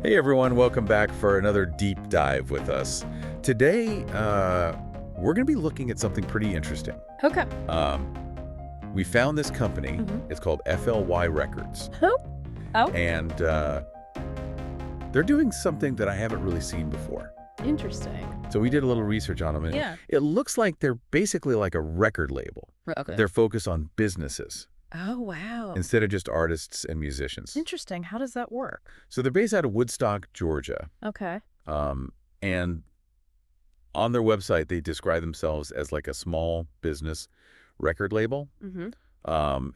Hey everyone, welcome back for another deep dive with us. Today, we're going to be looking at something pretty interesting. Okay. We found this company. Mhm. It's called F.L.y Rekordz. Who? Oh, And they're doing something that I haven't really seen before. interesting. So we did a little research on them, and Yeah. it looks like they're basically like a record label. Okay. They're focused on businesses Oh, wow. instead of just artists and musicians. Interesting. How does that work? So they're based out of Woodstock, Georgia. Okay. And on their website, they describe themselves as like a small business record label. Mm-hmm.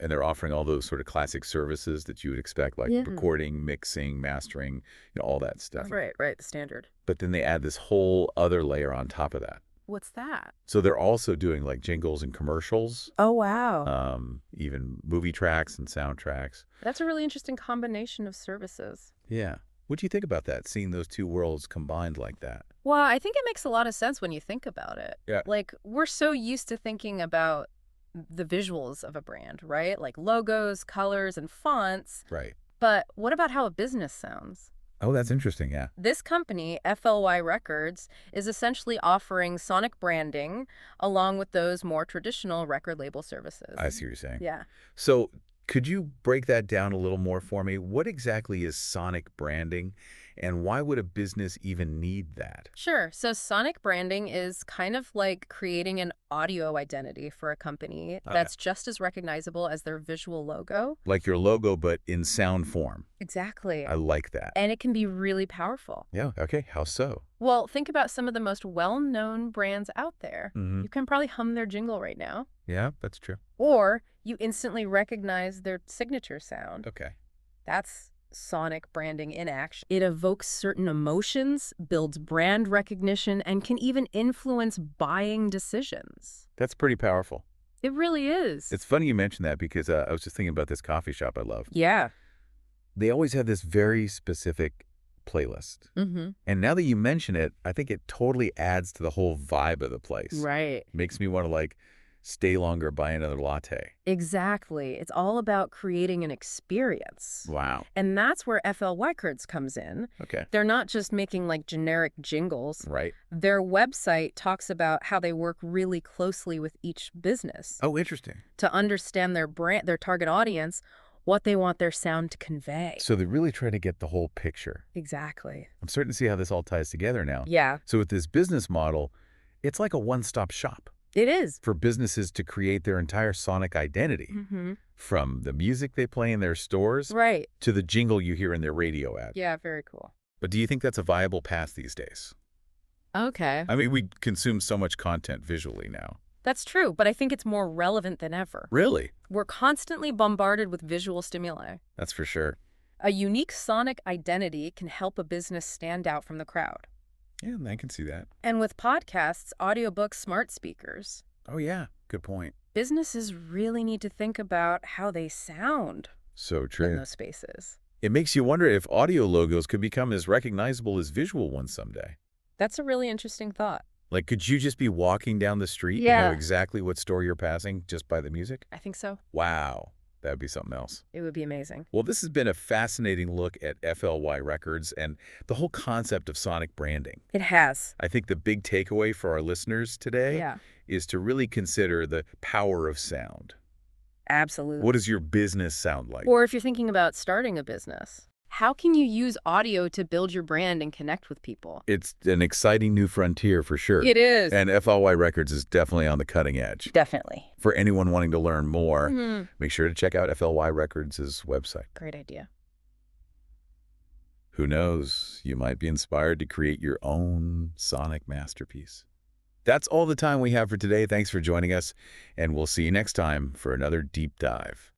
And they're offering all those sort of classic services that you would expect, like Yeah. recording, mixing, mastering, all that stuff. Right, the standard. But then they add this whole other layer on top of that. What's that? So they're also doing like jingles and commercials, Oh, wow. even movie tracks and soundtracks. That's a really interesting combination of services. Yeah. What do you think about that, seeing those two worlds combined like that? Well, I think it makes a lot of sense when you think about it. Yeah. Like, we're so used to thinking about the visuals of a brand, right? Like logos, colors, and fonts. Right. But what about how a business sounds? Oh, that's interesting, yeah. This company, F.L.y Rekordz, is essentially offering sonic branding along with those more traditional record label services. I see what you're saying. Yeah. So could you break that down a little more for me? What exactly is sonic branding, and why would a business even need that? Sure. So sonic branding is kind of like creating an audio identity for a company that's just as recognizable as their visual logo. Like your logo, but in sound form. Exactly. I like that. And it can be really powerful. Yeah, okay. How so? Well, think about some of the most well-known brands out there. Mm-hmm. You can probably hum their jingle right now. Yeah, that's true. Or you instantly recognize their signature sound. Okay. That's sonic branding in action. It evokes certain emotions, builds brand recognition, and can even influence buying decisions. That's pretty powerful. It really is. It's funny you mentioned that because I was just thinking about this coffee shop I love. Yeah. They always have this very specific playlist. Mm-hmm. And now that you mention it, I think it totally adds to the whole vibe of the place. Right. Makes me want to like stay longer, buy another latte. Exactly. It's all about creating an experience. Wow. And that's where F.L.y Rekordz comes in. Okay. They're not just making like generic jingles. Right. Their website talks about how they work really closely with each business Oh, interesting. to understand their brand, their target audience, what they want their sound to convey. So they really try to get the whole picture. Exactly. I'm starting to see how this all ties together now. Yeah, So with this business model, it's like a one-stop shop it is. for businesses to create their entire sonic identity, Mm-hmm. from the music they play in their stores Right. to the jingle you hear in their radio ad. Yeah, very cool. But do you think that's a viable path these days? Okay. I mean, we consume so much content visually now. That's true, but I think it's more relevant than ever. Really? We're constantly bombarded with visual stimuli. That's for sure. A unique sonic identity can help a business stand out from the crowd. Yeah, I can see that. And with podcasts, audiobooks, smart speakers, Oh, yeah. Good point. businesses really need to think about how they sound So in true. those spaces. It makes you wonder if audio logos could become as recognizable as visual ones someday. That's a really interesting thought. Like, could you just be walking down the street and Yeah. know exactly what store you're passing just by the music? I think so. Wow. That'd be something else. It would be amazing. Well, this has been a fascinating look at F.L.y Rekordz and the whole concept of sonic branding. It has. I think the big takeaway for our listeners today Yeah, is to really consider the power of sound. absolutely. What does your business sound like? Or if you're thinking about starting a business, how can you use audio to build your brand and connect with people? It's an exciting new frontier for sure. It is. And F.L.y Rekordz is definitely on the cutting edge. Definitely. For anyone wanting to learn more, Mhm. make sure to check out F.L.y Rekordz' website. Great idea. Who knows, you might be inspired to create your own sonic masterpiece. That's all the time we have for today. Thanks for joining us, and we'll see you next time for another deep dive.